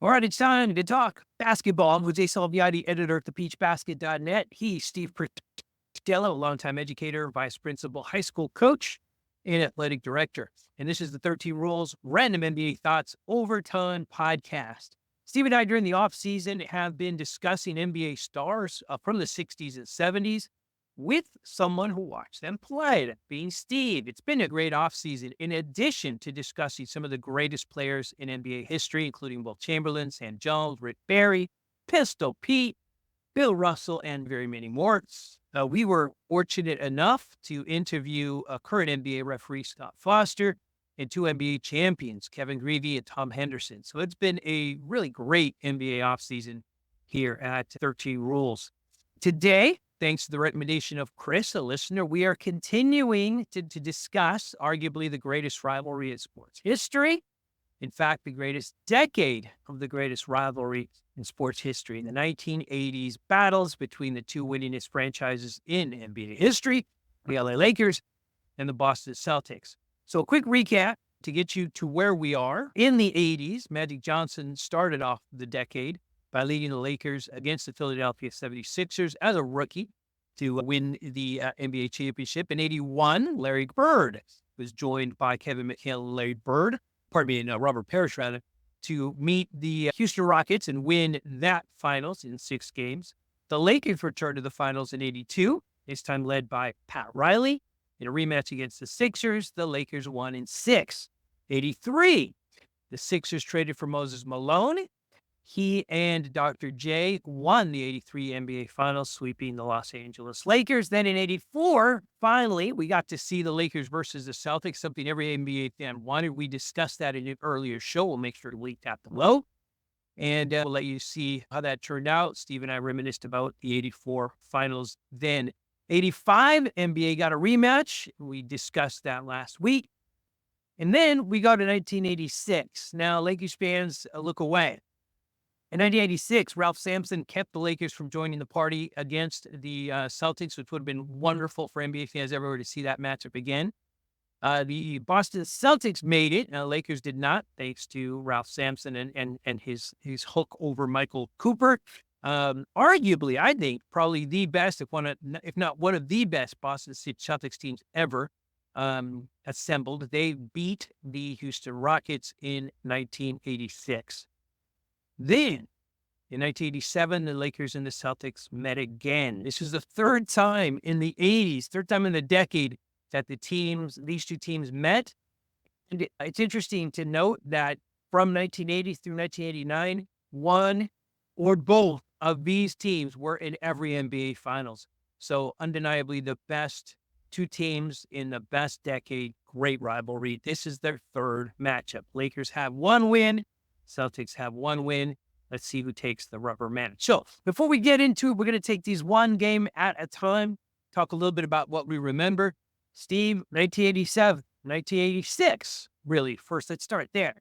All right, it's time to talk basketball with Jay Salviati, editor at thepeachbasket.net. He's Steve Purciello, longtime educator, vice principal, high school coach, and athletic director. And this is the 13 Rules Random NBA Thoughts Overtime podcast. Steve and I, during the offseason, have been discussing NBA stars from the 60s and 70s with someone who watched them play, that being Steve. It's been a great offseason, in addition to discussing some of the greatest players in NBA history, including Will Chamberlain, Sam Jones, Rick Barry, Pistol Pete, Bill Russell, and very many more. We were fortunate enough to interview a current NBA referee, Scott Foster, and two NBA champions, Kevin Greavy and Tom Henderson. So it's been a really great NBA offseason here at 13 Rules. Today, thanks to the recommendation of Chris, a listener, we are continuing to discuss arguably the greatest rivalry in sports history. In fact, the greatest decade of the greatest rivalry in sports history, the 1980s battles between the two winningest franchises in NBA history, the LA Lakers and the Boston Celtics. So a quick recap to get you to where we are. In the 80s, Magic Johnson started off the decade by leading the Lakers against the Philadelphia 76ers as a rookie to win the NBA championship. In 81, Larry Bird was joined by Kevin McHale and Robert Parrish, to meet the Houston Rockets and win that finals in 6 games. The Lakers returned to the finals in 82, this time led by Pat Riley. In a rematch against the Sixers, the Lakers won in 6. 83, the Sixers traded for Moses Malone. He and Dr. J won the 83 NBA Finals, sweeping the Los Angeles Lakers. Then in 84, finally, we got to see the Lakers versus the Celtics, something every NBA fan wanted. We discussed that in an earlier show. We'll make sure to link that below. And we'll let you see how that turned out. Steve and I reminisced about the 84 Finals then. 85, NBA got a rematch. We discussed that last week. And then we got to 1986. Now, Lakers fans look away. In 1986, Ralph Sampson kept the Lakers from joining the party against the Celtics, which would have been wonderful for NBA fans everywhere to see that matchup again. The Boston Celtics made it. Lakers did not, thanks to Ralph Sampson and his hook over Michael Cooper. Arguably, I think, probably the best, if not one of the best Boston Celtics teams ever assembled. They beat the Houston Rockets in 1986. Then, in 1987, the Lakers and the Celtics met again. This is the third time in the 80s, third time in the decade that these two teams met. And it's interesting to note that from 1980 through 1989, one or both of these teams were in every NBA Finals. So undeniably the best two teams in the best decade, great rivalry. This is their third matchup. Lakers have one win. Celtics have one win. Let's see who takes the rubber match. So before we get into it, we're going to take these one game at a time, talk a little bit about what we remember. Steve, 1987, 1986, really. First, let's start there.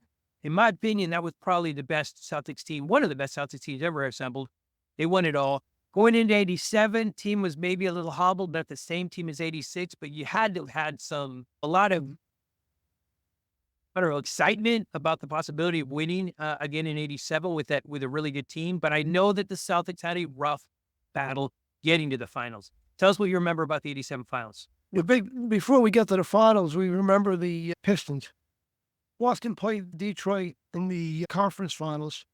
In my opinion, that was probably the best Celtics team, one of the best Celtics teams ever assembled. They won it all. Going into 87, team was maybe a little hobbled, not the same team as 86, but you had to have had a lot of excitement about the possibility of winning again in 87 with a really good team. But I know that the Celtics had a rough battle getting to the finals. Tell us what you remember about the 87 finals. Before we get to the finals, we remember the Pistons. Boston played Detroit in the conference finals,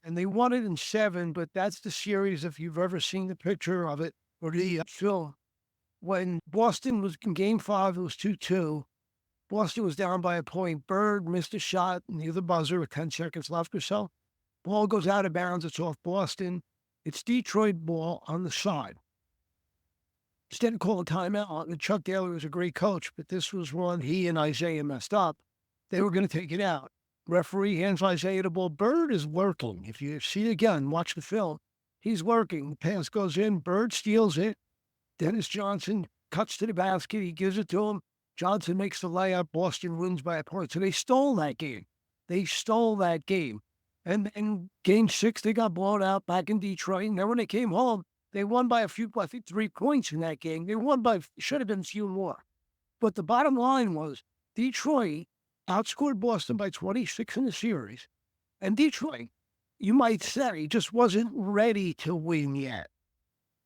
and they won it in 7, but that's the series, if you've ever seen the picture of it or the film. When Boston was in Game 5, it was 2-2. Boston was down by a point. Bird missed a shot near the buzzer with 10 seconds left or so. Ball goes out of bounds. It's off Boston. It's Detroit ball on the side. Instead of calling timeout, and Chuck Daly was a great coach, but this was one he and Isaiah messed up. They were going to take it out. Referee hands Isaiah the ball. Bird is working. If you see it again, watch the film. He's working. The pass goes in. Bird steals it. Dennis Johnson cuts to the basket. He gives it to him. Johnson makes the layup. Boston wins by a point. So they stole that game. And in Game 6, they got blown out back in Detroit. And then when they came home, they won by 3 points in that game. They won by, should have been a few more. But the bottom line was Detroit outscored Boston by 26 in the series. And Detroit you might say, just wasn't ready to win yet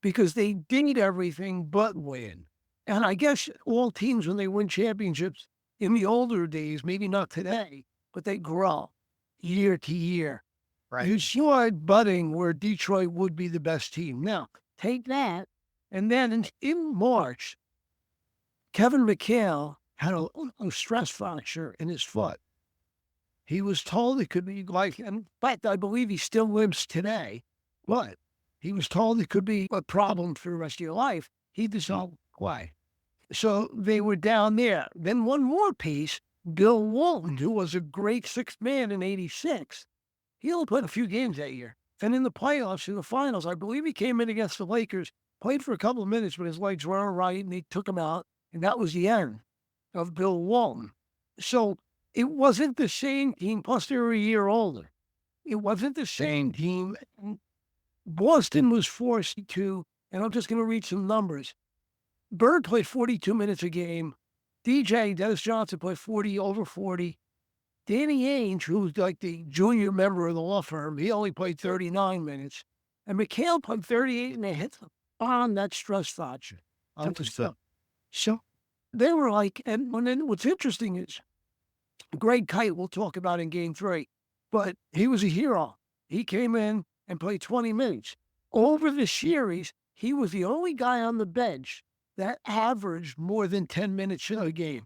because they did everything but win. And I guess all teams, when they win championships in the older days, maybe not today, but they grow year to year. Right. You saw it budding where Detroit would be the best team. Now, take that. And then in March, Kevin McHale had a stress fracture in his foot. He was told it could be like, in fact, I believe he still lives today, but he was told it could be a problem for the rest of your life. He decided why. So they were down there. Then one more piece, Bill Walton, who was a great sixth man in '86. He only played a few games that year. And in the playoffs, in the finals, I believe he came in against the Lakers, played for a couple of minutes, but his legs weren't right, and they took him out. And that was the end of Bill Walton. So it wasn't the same team, plus they were a year older. It wasn't the same team. Boston was forced to, and I'm just going to read some numbers. Bird played 42 minutes a game. Dennis Johnson played over 40. Danny Ainge, who's like the junior member of the law firm, he only played 39 minutes. And McHale played 38 and they hit on that stress fracture. So they were like, and then what's interesting is Greg Kite, we'll talk about in game 3, but he was a hero. He came in and played 20 minutes. Over the series, he was the only guy on the bench that averaged more than 10 minutes in a game.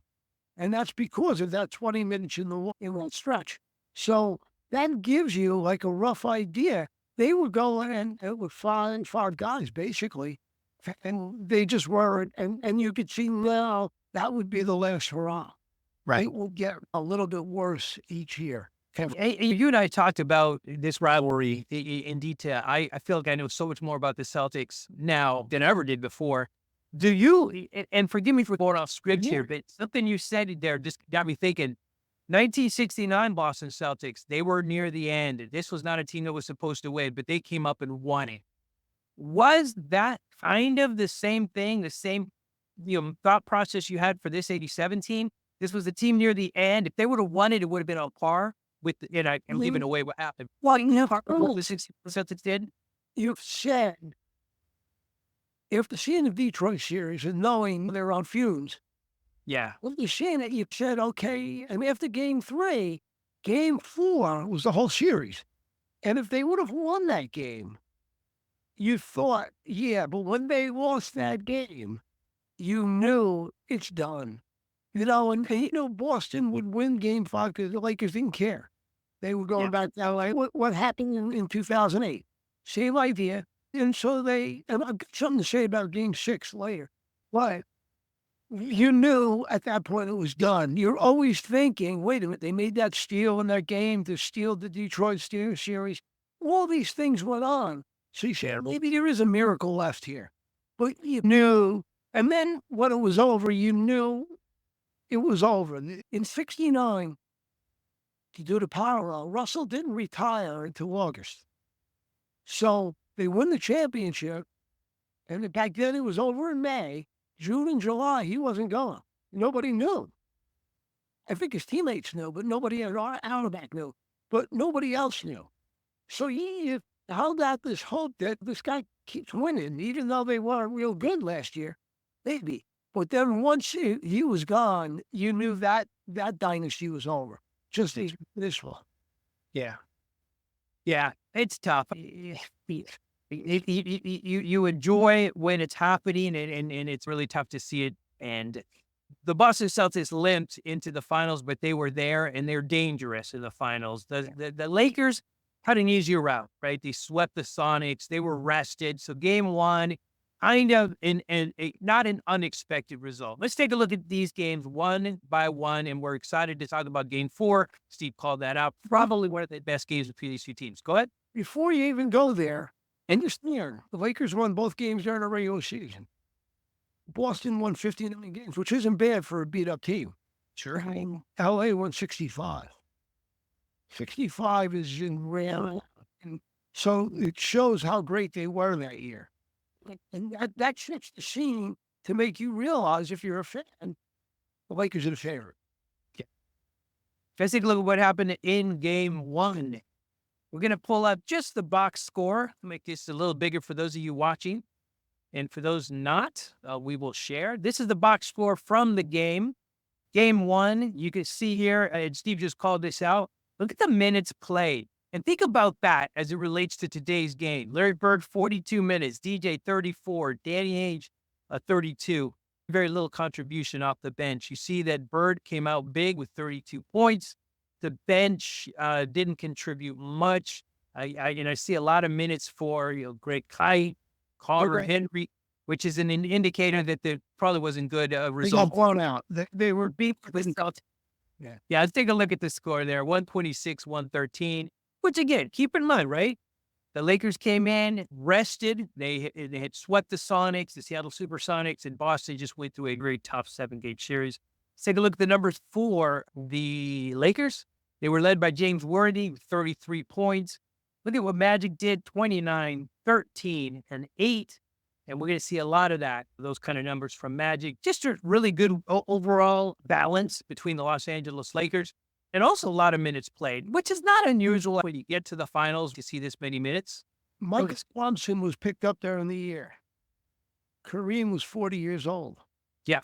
And that's because of that 20 minutes in that stretch. So that gives you like a rough idea. They were going in with five guys, basically, and they just weren't. And you could see now that would be the last hurrah. Right. It will get a little bit worse each year. You and I talked about this rivalry in detail. I feel like I know so much more about the Celtics now than I ever did before. Do you, and forgive me for going off script here, but something you said there just got me thinking. 1969 Boston Celtics, they were near the end. This was not a team that was supposed to win, but they came up and won it. Was that kind of the same thing, the same thought process you had for this 87 team? This was a team near the end. If they would have won it, it would have been on par with, and I'm giving away what happened. Well, The 60 Celtics did. You've said, after seeing the Detroit series and knowing they're on fumes, Yeah. well, you're seeing it, you've said, okay, and after game 3, game 4 was the whole series. And if they would have won that game, you thought, yeah, but when they lost that game, you knew it's done. And Boston would win game 5 because the Lakers didn't care. They were going back to LA. What happened in 2008? Same idea. And so and I've got something to say about game 6 later. But you knew at that point it was done. You're always thinking, wait a minute, they made that steal in that game to steal the Detroit Steelers series. All these things went on. So you said, maybe there is a miracle left here. But you knew. And then when it was over, you knew it was over. In '69, to do the parallel, Russell didn't retire until August. So they win the championship, and back then it was over in May. June and July, he wasn't going. Nobody knew. I think his teammates knew, but nobody at Auerbach knew. But nobody else knew. So he held out this hope that this guy keeps winning, even though they weren't real good last year. Maybe. But then once he was gone, you knew that dynasty was over. Just this one. Yeah. Yeah. It's tough. You enjoy when it's happening, and it's really tough to see it. And the Boston Celtics limped into the finals, but they were there, and they're dangerous in the finals. The Lakers had an easier route, right? They swept the Sonics. They were rested. So game 1, kind of not an unexpected result. Let's take a look at these games one by one, and we're excited to talk about game 4. Steve called that out. Probably one of the best games between these two teams. Go ahead. Before you even go there, understand, the Lakers won both games during the regular season. Boston won 59 games, which isn't bad for a beat-up team. Sure. LA won 65. 65 is in rare. And so it shows how great they were that year. And that sets the scene to make you realize, if you're a fan, the Lakers are the favorite. Let's take a look at what happened in game 1. We're going to pull up just the box score to make this a little bigger for those of you watching. And for those not, we will share. This is the box score from the game. Game 1, you can see here, and Steve just called this out. Look at the minutes played. And think about that as it relates to today's game. Larry Bird, 42 minutes. DJ, 34. Danny Ainge, 32. Very little contribution off the bench. You see that Bird came out big with 32 points. The bench didn't contribute much. I see a lot of minutes for Greg Kite, Connor Henry, which is an indicator that there probably wasn't good They results. got blown out. They were Beat with Celtics. Yeah, let's take a look at the score there. 126, 113. Which again, keep in mind, right? The Lakers came in, rested. They had swept the Sonics, the Seattle Supersonics, and Boston just went through a very tough 7-game series. Let's take a look at the numbers for the Lakers. They were led by James Worthy with 33 points. Look at what Magic did, 29, 13, and 8. And we're going to see a lot of those kind of numbers from Magic. Just a really good overall balance between the Los Angeles Lakers. And also a lot of minutes played, which is not unusual when you get to the finals to see this many minutes. Mike Swanson was picked up there in the year. Kareem was 40 years old. Yeah.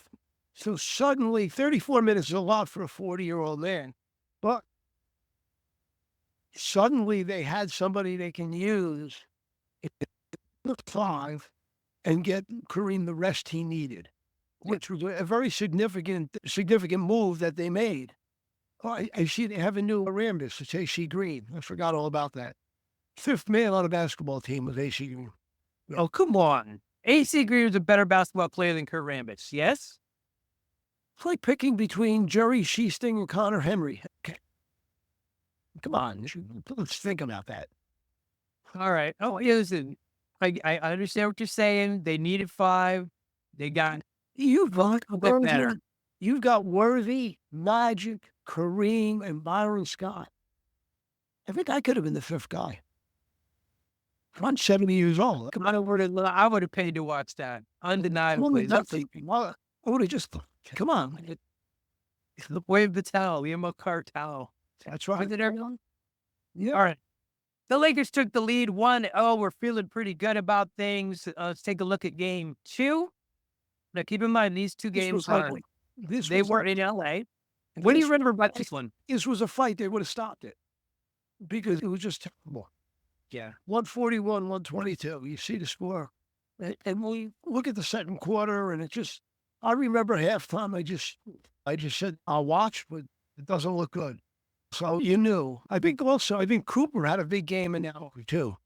So suddenly, 34 minutes is a lot for a 40-year-old man. But suddenly they had somebody they can use in the 5 and get Kareem the rest he needed, which was a very significant move that they made. Oh, I see they have a new Rambus. It's AC Green. I forgot all about that. 5th man on a basketball team was AC Green. Oh, come on. AC Green was a better basketball player than Kurt Rambis, yes? It's like picking between Jerry Sheesting and Connor Henry. Okay. Come on. Let's think about that. All right. Oh, yeah, listen. I understand what you're saying. They needed 5. They got You've got a bit better. You've got Worthy, Magic, Kareem, and Byron Scott. I think I could have been the 5th guy. I'm 70 years old. I would have paid to watch that. Undeniably. I would have just, come on. Wave the towel. Liam Cartel. That's right. Was it everyone? Yeah. All right. The Lakers took the lead 1-0. We're feeling pretty good about things. Let's take a look at game 2. Now, keep in mind, these two games they were in LA. What do you remember about this one? This was a fight. They would have stopped it because it was just terrible. Yeah. 141, 122. You see the score. And we look at the second quarter, and I remember halftime, I just said, I'll watch, but it doesn't look good. So you knew. I think Cooper had a big game in that too.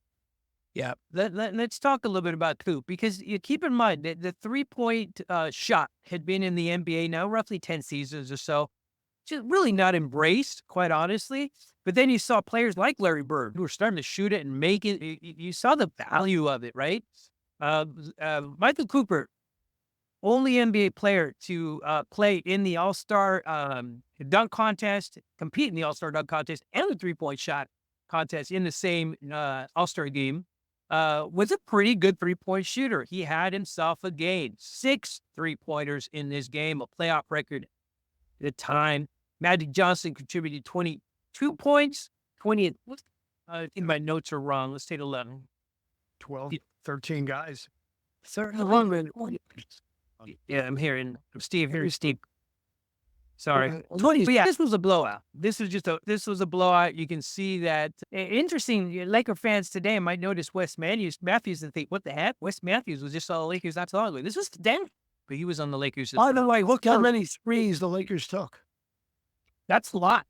Yeah. Let's talk a little bit about Coop, because you keep in mind that the 3-point shot had been in the NBA now roughly 10 seasons or so. Just really not embraced, quite honestly. But then you saw players like Larry Bird who were starting to shoot it and make it. You saw the value of it, right? Michael Cooper, only NBA player to play in the All-Star dunk contest, compete in the All-Star dunk contest, and the 3-point shot contest in the same All-Star game, was a pretty good 3-point shooter. He had himself a game. 6 3-pointers in this game, a playoff record at the time. Magic Johnson contributed 22 points. 20. I think my notes are wrong. Let's take 11. 12, 13 guys. 13. Yeah, I'm hearing Steve. Here's Steve. Sorry. But yeah, this was a blowout. This was a blowout. You can see that. Interesting. Laker fans today might notice Wes Matthews and think, what the heck? Wes Matthews was just on the Lakers not so long ago. This was Denver, but he was on the Lakers. By the way, look how many threes the Lakers took. That's a lot.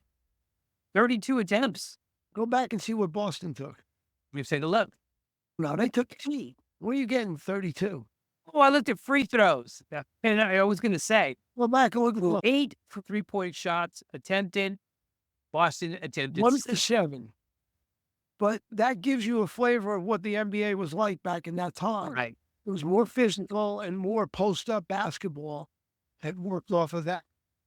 32 attempts. Go back and see what Boston took. We've said 11. No, they took 3. Where are you getting 32? Oh, I looked at free throws. And I was going to say, well, back and look at 8 3-point shots attempted. Boston attempted 1 to 7. But that gives you a flavor of what the NBA was like back in that time. Right. It was more physical and more post-up basketball that worked off of that.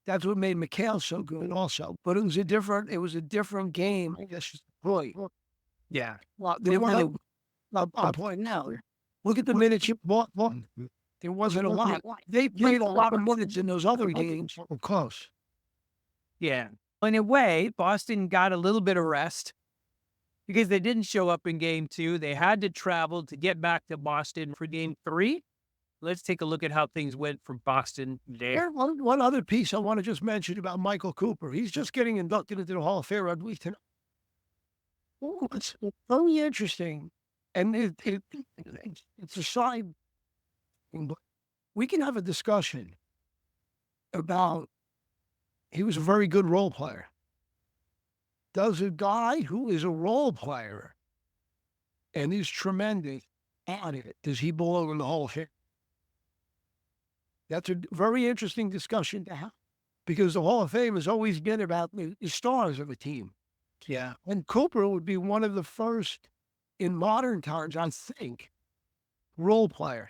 That's what made McHale so good also. But it was a different game, I guess. Boy. Yeah. Well, I'm pointing out. Look at the minutes you bought. There wasn't a lot. They played a lot of minutes in those other games. We're close. Yeah. In a way, Boston got a little bit of rest. because they didn't show up in game 2. They had to travel to get back to Boston for game 3. Let's take a look at how things went for Boston there. Here, one other piece I want to just mention about Michael Cooper. He's just getting inducted into the Hall of Fame, I believe, tonight. Oh, it's very interesting. And it's a side thing, but we can have a discussion about he was a very good role player. Does a guy who is a role player and is tremendous at it, does he belong in the Hall of Fame? That's a very interesting discussion to have because the Hall of Fame has always been about the stars of a team. Yeah. And Cooper would be one of the first in modern times, I think, role player.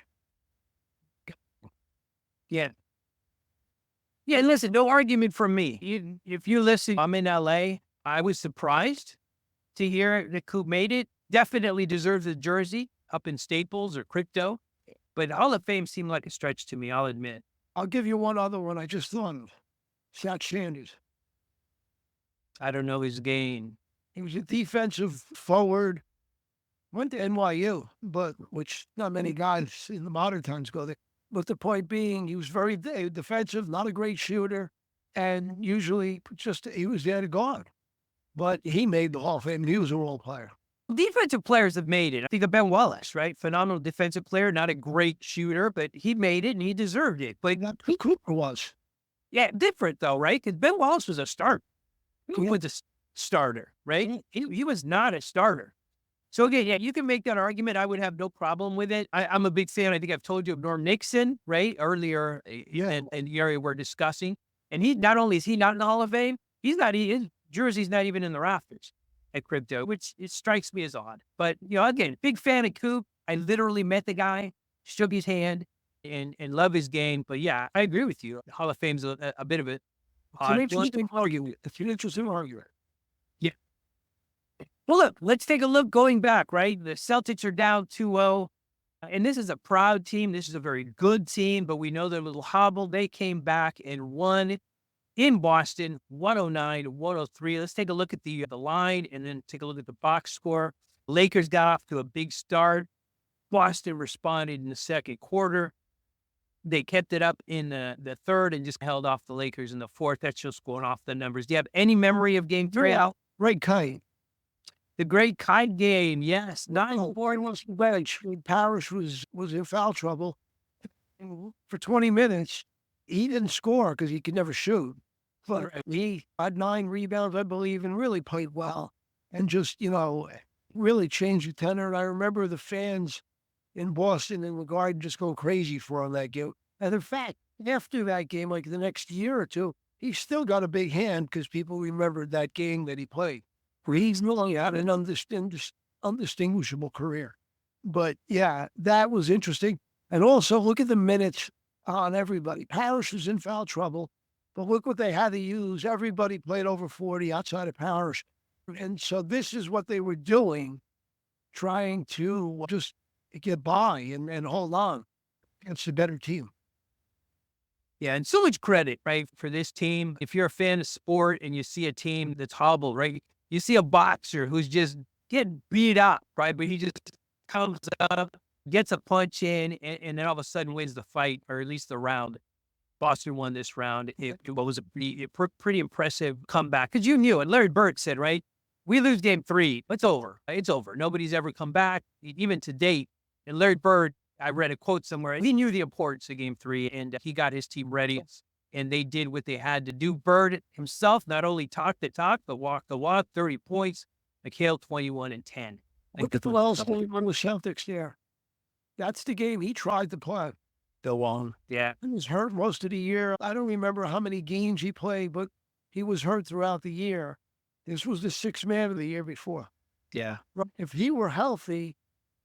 Yeah. Yeah, and listen, no argument from me. If you listen, I'm in LA. I was surprised to hear that Coop made it. Definitely deserves a jersey up in Staples or Crypto. But Hall of Fame seemed like a stretch to me, I'll admit. I'll give you one other one I just thought of. Shaq Sanders. I don't know his game. He was a defensive forward. Went to NYU, but which not many guys in the modern times go there. But the point being, he was very defensive, not a great shooter, and usually just he was there to guard. But he made the Hall of Fame. He was a role player. Defensive players have made it. I think of Ben Wallace, right? Phenomenal defensive player, not a great shooter, but he made it and he deserved it. But Cooper was. Yeah, different though, right? Because Ben Wallace was a starter. He was a starter, right? He was not a starter. So again, yeah, you can make that argument. I would have no problem with it. I'm a big fan. I think I've told you of Norm Nixon, right? Earlier in the area we're discussing. And he not only is he not in the Hall of Fame, his jersey's not even in the rafters at Crypto, which it strikes me as odd. But, again, big fan of Coop. I literally met the guy, shook his hand, and love his game. But yeah, I agree with you. Hall of Fame's a bit of it. It's an interesting argument. It's an interesting argument. Yeah. Well, look, let's take a look going back, right? The Celtics are down 2-0. And this is a proud team. This is a very good team, but we know they're a little hobbled. They came back and won in Boston, 109-103. Let's take a look at the line and then take a look at the box score. Lakers got off to a big start. Boston responded in the second quarter. They kept it up in the third and just held off the Lakers in the fourth. That's just going off the numbers. Do you have any memory of game 3? Right, Kite. The great Kite game, yes. 9-4 was the bench. Parrish was in foul trouble. For 20 minutes, he didn't score because he could never shoot. But he had 9 rebounds, I believe, and really played well. And just, really changed the tenor. And I remember the fans in Boston and the Garden just go crazy for him that game. And in fact, after that game, like the next year or two, he still got a big hand because people remembered that game that he played. He's really had an undistinguishable career. But yeah, that was interesting. And also look at the minutes on everybody. Parrish was in foul trouble, but look what they had to use. Everybody played over 40 outside of Parrish. And so this is what they were doing, trying to just get by and hold on against a better team. Yeah, and so much credit, right, for this team. If you're a fan of sport and you see a team that's hobbled, right, you see a boxer who's just getting beat up, right, but he just comes up, gets a punch in, and then all of a sudden wins the fight, or at least the round. Boston won this round. It was a pretty impressive comeback. Because you knew, and Larry Bird said, right, we lose game 3, it's over. It's over. Nobody's ever come back, even to date. And Larry Bird, I read a quote somewhere, he knew the importance of game 3, and he got his team ready, and they did what they had to do. Bird himself not only talked the talk, but walked the walk, 30 points. McHale, 21 and 10. Look at the Wells game on the Celtics there. That's the game he tried to play. Go on. Yeah. He was hurt most of the year. I don't remember how many games he played, but he was hurt throughout the year. This was the 6th man of the year before. Yeah. If he were healthy,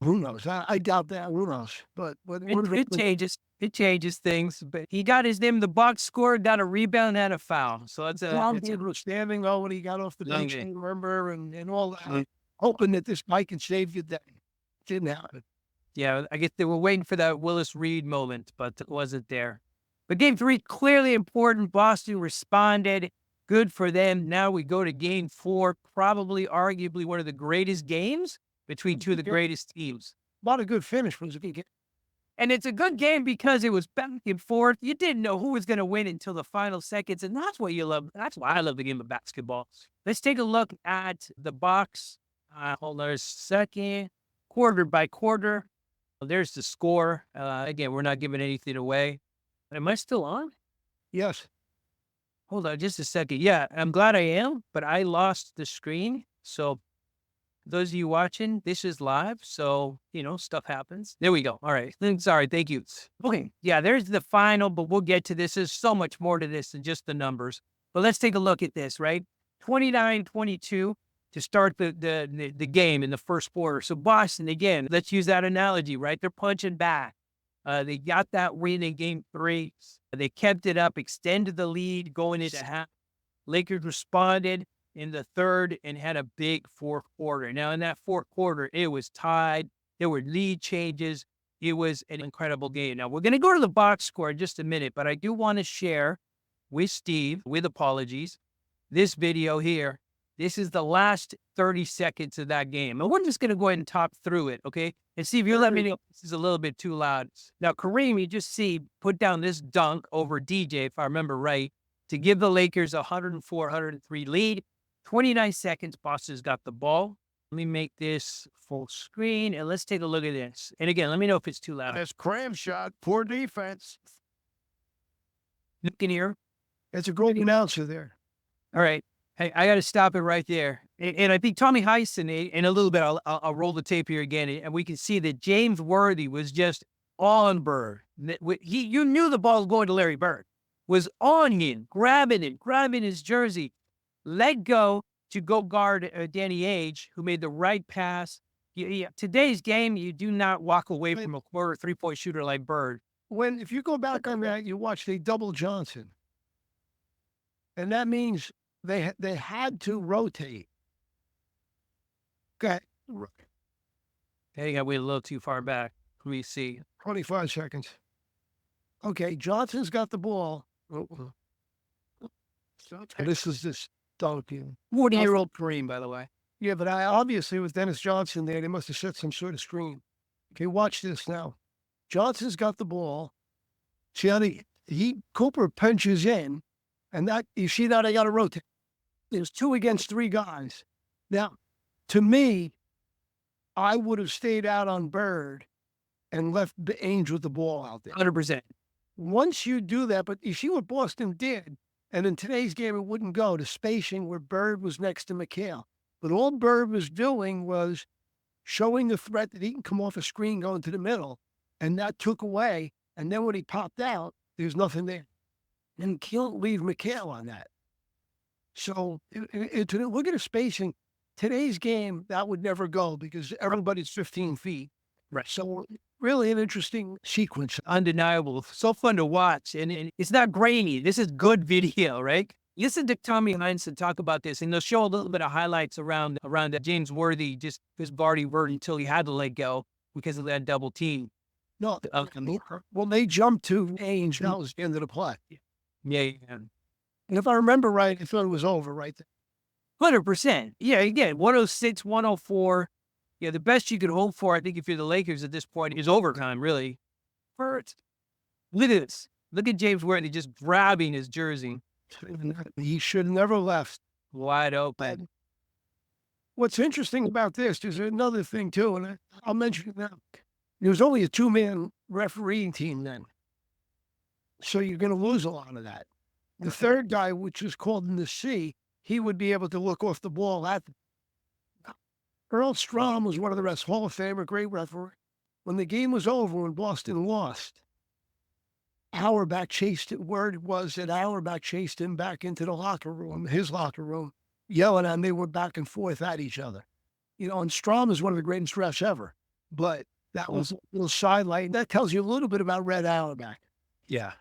who knows? I doubt that. Who knows? But it changes. It changes things. But he got his name. The box score, got a rebound and a foul. So that's he was standing though when he got off the bench. Remember and all that, hoping that this guy can save you. That didn't happen. Yeah, I guess they were waiting for that Willis Reed moment, but it wasn't there. But game 3, clearly important. Boston responded. Good for them. Now we go to game 4, probably arguably one of the greatest games between two of the greatest teams. A lot of good finish was a good game. And it's a good game because it was back and forth. You didn't know who was going to win until the final seconds. And that's what you love. That's why I love the game of basketball. Let's take a look at the box. Hold on a second. Quarter by quarter. There's the score. Again, we're not giving anything away. Am I still on? Yes. Hold on just a second. Yeah, I'm glad I am, but I lost the screen. So those of you watching, this is live. So, stuff happens. There we go. All right. Sorry. Thank you. Okay. Yeah, there's the final, but we'll get to this. There's so much more to this than just the numbers. But let's take a look at this, right? 29-22 to start the game in the first quarter. So Boston, again, let's use that analogy, right? They're punching back. They got that win in game 3. They kept it up, extended the lead going into half. Lakers responded in the third and had a big fourth quarter. Now, in that fourth quarter, it was tied. There were lead changes. It was an incredible game. Now, we're going to go to the box score in just a minute, but I do want to share with Steve, with apologies, this video here. This is the last 30 seconds of that game. And we're just going to go ahead and talk through it, okay? And Steve, you let me know if this is a little bit too loud. Now, Kareem, you just see, put down this dunk over DJ, if I remember right, to give the Lakers a 104-103 lead. 29 seconds, Boston's got the ball. Let me make this full screen, and let's take a look at this. And again, let me know if it's too loud. That's cram shot. Poor defense. Look in here. It's a great announcer there. All right. Hey, I got to stop it right there. And I think Tommy Heisen, in a little bit, I'll roll the tape here again, and we can see that James Worthy was just on Bird. You knew the ball was going to Larry Bird. Was on him, grabbing his jersey, let go to go guard Danny Ainge, who made the right pass. Today's game, you do not walk away from a quarter 3-point shooter like Bird. If you go back on that, you watch they double Johnson. And that means they had to rotate. Okay. Hey, I went a little too far back. Let me see. 25 seconds. Okay, Johnson's got the ball. This is this dunking. 40-year-old Kareem, by the way. Yeah, but obviously with Dennis Johnson there, they must have set some sort of screen. Okay, watch this now. Johnson's got the ball. See how Cooper punches in, and that you see that I got to rotate. There's 2 against 3 guys. Now, to me, I would have stayed out on Bird and left the Ainge with the ball out there. 100%. Once you do that, but you see what Boston did, and in today's game it wouldn't go to spacing where Bird was next to McHale. But all Bird was doing was showing the threat that he can come off a screen going to the middle, and that took away. And then when he popped out, there's nothing there. And you can't leave McHale on that. So look at the spacing. Today's game, that would never go because everybody's 15 feet. Right. So really an interesting sequence. Undeniable. So fun to watch. And it's not grainy. This is good video, right? Listen to Tommy Heinsohn talk about this, and they'll show a little bit of highlights around James Worthy, just his guarding Bird until he had to let go because of that double team. No, well, they jumped to Ainge. That was the end of the play. Yeah. And if I remember right, I thought it was over right there. 100%. Yeah, again, 106, 104. Yeah, the best you could hope for, I think, if you're the Lakers at this point, is overtime, really. First, look at this. Look at James Worthy just grabbing his jersey. He should have never left. Wide open. What's interesting about this, there's another thing, too, and I'll mention it now. There was only a 2-man refereeing team then. So you're going to lose a lot of that. The third guy, which is called in the C, he would be able to look off the ball at them. Earl Strom was one of the refs, Hall of Famer, great referee. When the game was over, when Boston lost, Auerbach chased it. Word was that Auerbach chased him back into the locker room, his locker room, yelling, and they were back and forth at each other. And Strom is one of the greatest refs ever. But that was a little sidelight. That tells you a little bit about Red Auerbach. Yeah.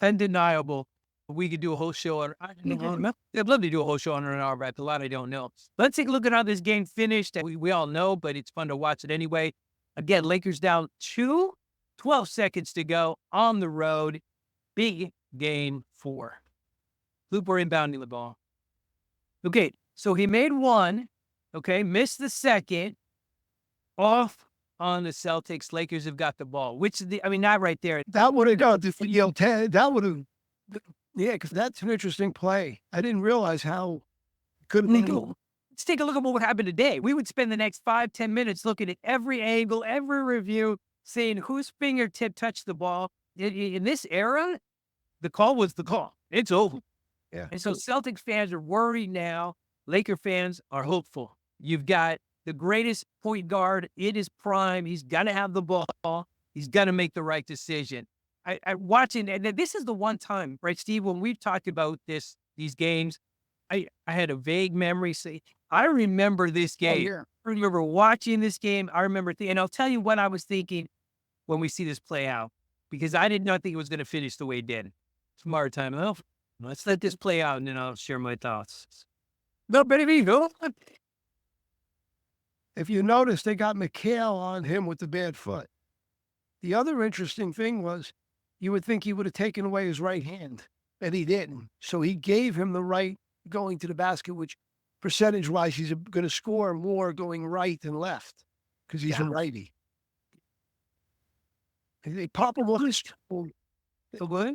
Undeniable. We could do a whole show on. I'd love to do a whole show on Auerbach. A lot I don't know. Let's take a look at how this game finished. We all know, but it's fun to watch it anyway. Again, Lakers down 2, 12 seconds to go on the road. Big game 4. Loop or inbounding the ball. Okay, so he made one. Okay, missed the second. Off on the Celtics. Lakers have got the ball. Not right there. That would have got the field 10. That would have, yeah, because that's an interesting play. I didn't realize how could have been. Let's take a look at what happened today. We would spend the next 5-10 minutes looking at every angle, every review, saying whose fingertip touched the ball. In this era, the call was the call. It's over. Yeah. And so Celtics fans are worried now. Laker fans are hopeful. You've got the greatest point guard in his prime. He's going to have the ball. He's going to make the right decision. I watching, and this is the one time, right, Steve, when we've talked about these games, I had a vague memory. I remember this game. Oh, yeah. I remember watching this game. I remember, and I'll tell you what I was thinking when we see this play out, because I did not think it was going to finish the way it did. Smart time. Well, let's let this play out, and then I'll share my thoughts. No, baby, no. If you notice, they got McHale on him with the bad foot. The other interesting thing was you would think he would have taken away his right hand, and he didn't. So he gave him the right going to the basket, which percentage-wise, he's going to score more going right than left because he's a righty. They pop him off the screen. So go ahead.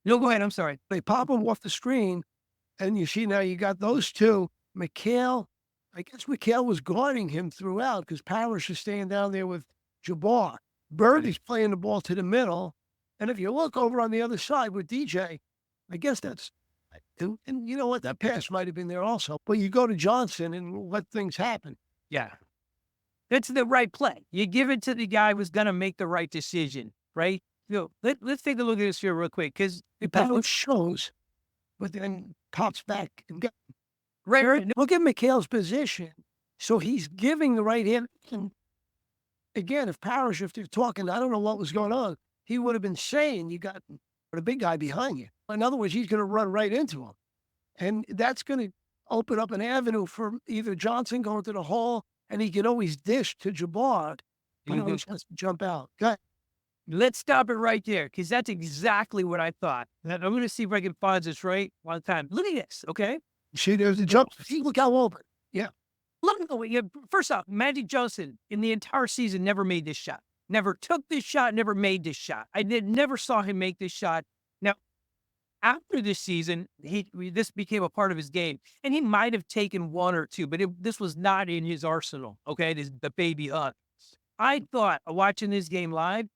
No, go ahead. I'm sorry. They pop him off the screen, and you see now you got those two. McHale, I guess McHale was guarding him throughout because Parrish is staying down there with Jabbar. Birdie's playing the ball to the middle. And if you look over on the other side with DJ, I guess that's, and you know what, that pass might have been there also. But you go to Johnson and let things happen. Yeah. That's the right play. You give it to the guy who's going to make the right decision, right? Let's take a look at this here real quick, because it shows, but then pops back. Right. Look at McHale's position. So he's giving the right hand. Again, if Parrish, if they're talking, I don't know what was going on, he would have been saying, you got a big guy behind you. In other words, he's going to run right into him. And that's going to open up an avenue for either Johnson going to the hole, and he can always dish to Jabbar. He always has to jump out. Okay. Let's stop it right there, because that's exactly what I thought. I'm going to see if I can find this right one time. Look at this, okay? See, there's a jump. See, look how open. Yeah. Look at the way. First off, Magic Johnson in the entire season never made this shot. Never took this shot, never made this shot. Never saw him make this shot. Now, after this season, this became a part of his game, and he might have taken one or two, but this was not in his arsenal, okay? The baby up. I thought, watching this game live,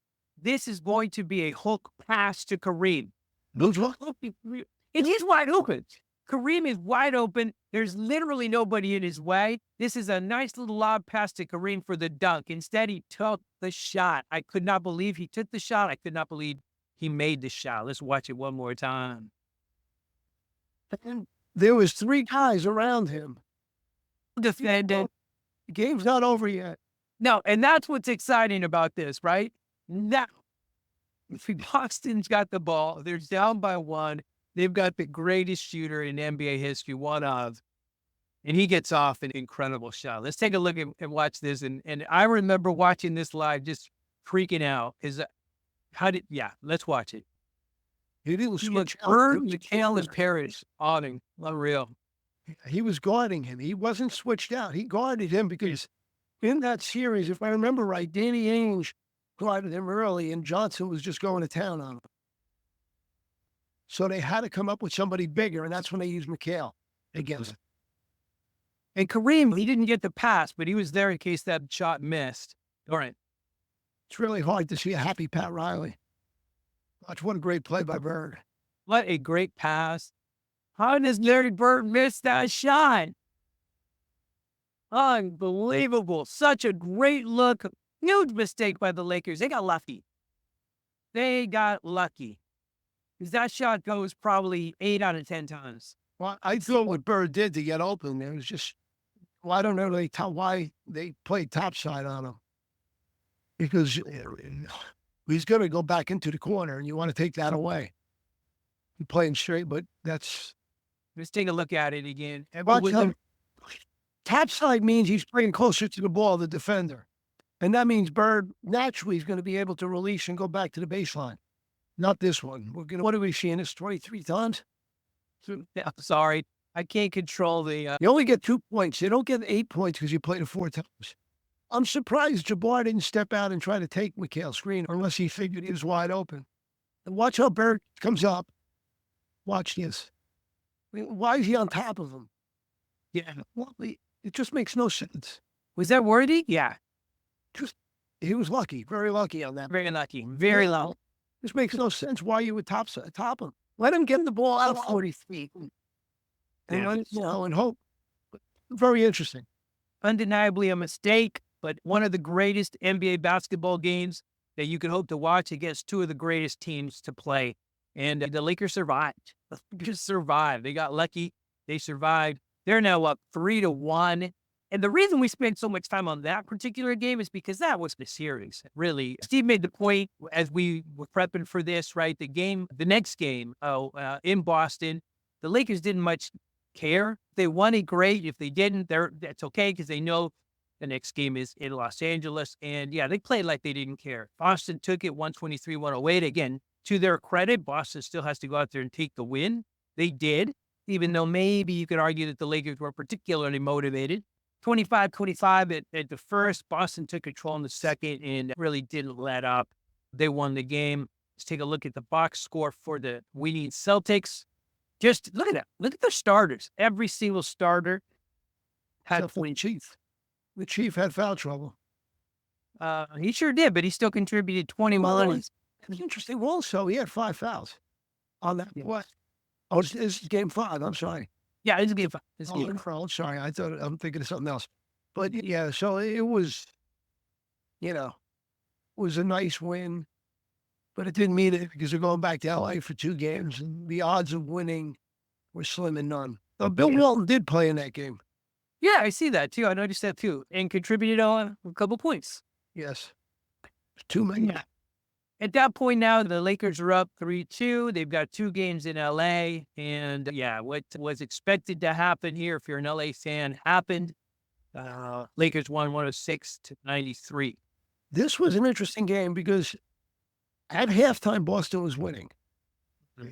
this is going to be a hook pass to Kareem. It is wide open. Kareem is wide open. There's literally nobody in his way. This is a nice little lob pass to Kareem for the dunk. Instead, he took the shot. I could not believe he took the shot. I could not believe he made the shot. Let's watch it one more time. And there was three guys around him. Defending. The game's not over yet. No, and that's what's exciting about this, right? Now, if Boston's got the ball, they're down by one. They've got the greatest shooter in NBA history, one of, and he gets off an incredible shot. Let's take a look and watch this. And I remember watching this live, just freaking out. Let's watch it. He didn't switch out. McHale and Parrish awning, unreal. He was guarding him. He wasn't switched out. He guarded him because in that series, if I remember right, Danny Ainge guarded him early, and Johnson was just going to town on him. So they had to come up with somebody bigger, and that's when they used McHale against him. And Kareem, he didn't get the pass, but he was there in case that shot missed. All right. It's really hard to see a happy Pat Riley. Watch, what a great play by Bird. What a great pass. How does Larry Bird miss that shot? Unbelievable. Such a great look. Huge mistake by the Lakers. They got lucky. Because that shot goes probably 8 out of 10 times. Well, I thought what Bird did to get open there was just, I don't know why they played topside on him. Because he's going to go back into the corner, and you want to take that away. You're playing straight, but that's... Let's take a look at it again. Topside means he's playing closer to the ball, the defender. And that means Bird naturally is going to be able to release and go back to the baseline. Not this one. What are we seeing? This 23 times? I'm sorry. I can't control the. You only get 2 points. You don't get 8 points because you played it 4 times. I'm surprised Jabbar didn't step out and try to take Mikhail's screen unless he figured he was wide open. And watch how Bird comes up. Watch this. I mean, why is he on top of him? Yeah. Well, it just makes no sense. Was that worthy? Yeah. He was lucky, very lucky on that. Very lucky. Very low. This makes no sense why you would top him. Let him get the ball out of 40 feet. And, and hope. Very interesting. Undeniably a mistake, but one of the greatest NBA basketball games that you could hope to watch against two of the greatest teams to play. And the Lakers survived. The Lakers survived. They got lucky. They survived. They're now up 3-1. And the reason we spent so much time on that particular game is because that was the series. Really, Steve made the point as we were prepping for this, right? The next game in Boston, the Lakers didn't much care. If they won it, great. If they didn't, that's okay because they know the next game is in Los Angeles. And yeah, they played like they didn't care. Boston took it 123-108. Again, to their credit, Boston still has to go out there and take the win. They did, even though maybe you could argue that the Lakers were particularly motivated. 25-25 at the first. Boston took control in the second and really didn't let up. They won the game. Let's take a look at the box score for the winning Celtics. Just look at that. Look at their starters. Every single starter had point. Chief. The Chief had foul trouble. He sure did, but he still contributed 21. It's interesting. Also, he had 5 fouls on that. Yeah. What? Oh, this is game 5. I'm sorry. Yeah, it's a game 5. Sorry, I'm thinking of something else. But yeah, so it was, was a nice win, but it didn't mean it because they're going back to LA for 2 games, and the odds of winning were slim and none. Bill Walton did play in that game. Yeah, I see that too. I noticed that too, and contributed on a couple points. Yes, 2 million. Yeah. At that point now, the Lakers are up 3-2. They've got 2 games in LA. And yeah, what was expected to happen here, if you're an LA fan, happened. Lakers won 106-93. This was an interesting game because at halftime, Boston was winning. Mm-hmm.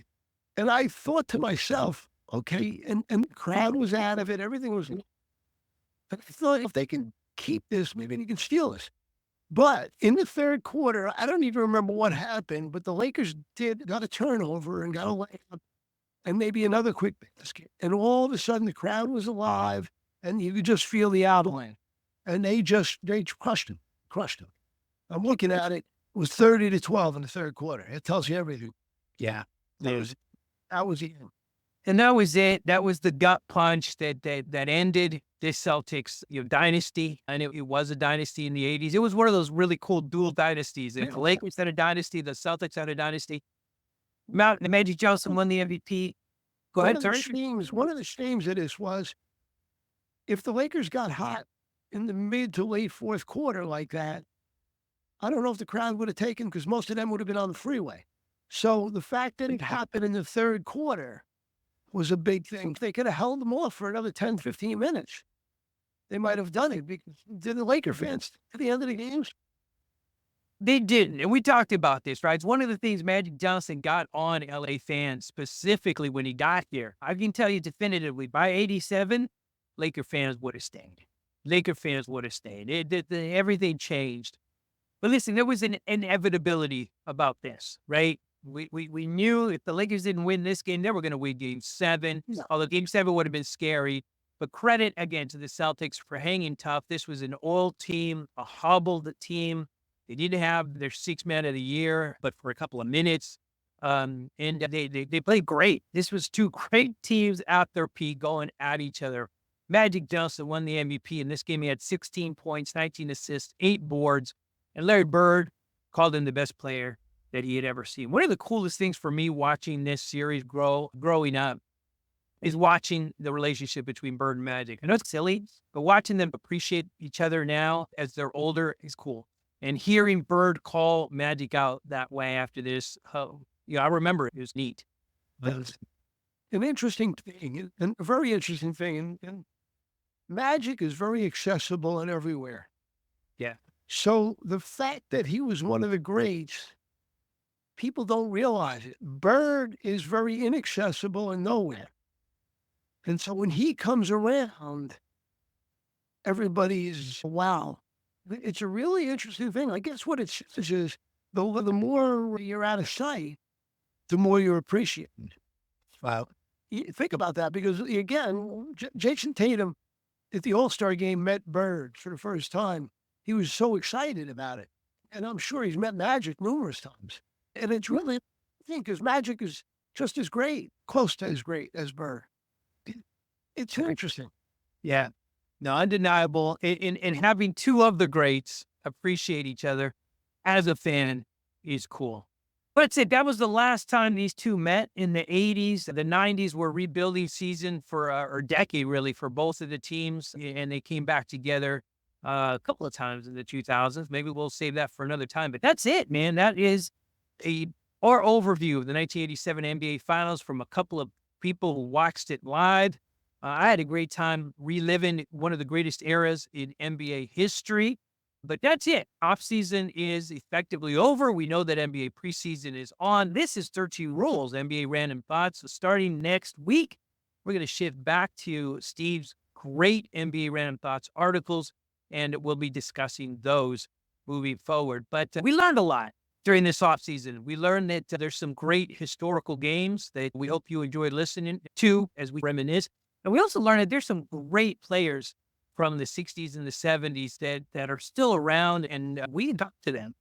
And I thought to myself, okay, and the crowd was out of it. Everything was. But I thought if they can keep this, maybe they can steal this. But in the third quarter, I don't even remember what happened, but the Lakers got a turnover and got a layup and maybe another quick basket. And all of a sudden the crowd was alive and you could just feel the avalanche. And they crushed him. I'm looking at it. It was 30-12 in the third quarter. It tells you everything. Yeah. That was the end. And that was it. That was the gut punch that ended this Celtics dynasty. And it was a dynasty in the 80s. It was one of those really cool dual dynasties. If the Lakers had a dynasty, the Celtics had a dynasty. Magic Johnson won the MVP. Go ahead, sir. One of the shames of this was if the Lakers got hot in the mid to late fourth quarter like that, I don't know if the crowd would have taken because most of them would have been on the freeway. So the fact that it happened in the third quarter was a big thing. They could have held them off for another 10, 15 minutes. They might have done it because they're the Laker fans to the end of the games. They didn't. And we talked about this, right? It's one of the things Magic Johnson got on LA fans specifically when he got here. I can tell you definitively, by 87, Laker fans would have stayed. Everything changed. But listen, there was an inevitability about this, right? We knew if the Lakers didn't win this game, they were going to win Game 7. Although Game 7 would have been scary. But credit, again, to the Celtics for hanging tough. This was an old team, a hobbled team. They didn't have their 6th man of the year, but for a couple of minutes. And they played great. This was 2 great teams at their peak going at each other. Magic Johnson won the MVP. In this game, he had 16 points, 19 assists, 8 boards. And Larry Bird called him the best player that he had ever seen. One of the coolest things for me watching this series growing up is watching the relationship between Bird and Magic. I know it's silly, but watching them appreciate each other now as they're older is cool. And hearing Bird call Magic out that way after this, I remember it was neat. That's an interesting thing, and a very interesting thing. And Magic is very accessible and everywhere. Yeah. So the fact that he was one of the greats, people don't realize it. Bird is very inaccessible and nowhere. And so when he comes around, everybody's, wow. It's a really interesting thing. I guess what it says is the more you're out of sight, the more you're appreciated. Wow. Think about that because, again, Jason Tatum at the All-Star game met Bird for the first time. He was so excited about it. And I'm sure he's met Magic numerous times. And it's really, I think, because Magic is just as great, close to as great as Bird. It's interesting. Yeah. No, undeniable. In having two of the greats appreciate each other as a fan is cool. But it's it. That was the last time these two met in the 80s. The 90s were rebuilding season for, or decade really, for both of the teams. And they came back together a couple of times in the 2000s. Maybe we'll save that for another time. But that's it, man. That is our overview of the 1987 NBA Finals from a couple of people who watched it live. I had a great time reliving one of the greatest eras in NBA history. But that's it. Offseason is effectively over. We know that NBA preseason is on. This is 13 Rules, NBA Random Thoughts. So starting next week, we're going to shift back to Steve's great NBA Random Thoughts articles, and we'll be discussing those moving forward. But we learned a lot during this offseason. We learned that there's some great historical games that we hope you enjoyed listening to as we reminisce. And we also learned that there's some great players from the 60s and the 70s that are still around, and we talk to them.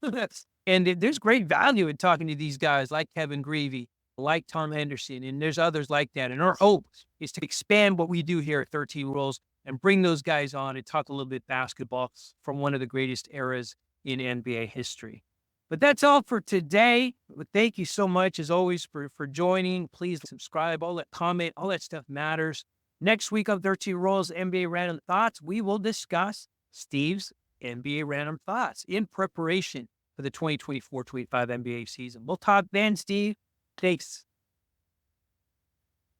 And there's great value in talking to these guys like Kevin Greavy, like Tom Henderson, and there's others like that. And our hope is to expand what we do here at 13 Rules and bring those guys on and talk a little bit basketball from one of the greatest eras in NBA history. But that's all for today. Thank you so much, as always, for joining. Please subscribe, all that comment, all that stuff matters. Next week on 13 Rules NBA Random Thoughts, we will discuss Steve's NBA Random Thoughts in preparation for the 2024-25 NBA season. We'll talk then, Steve. Thanks.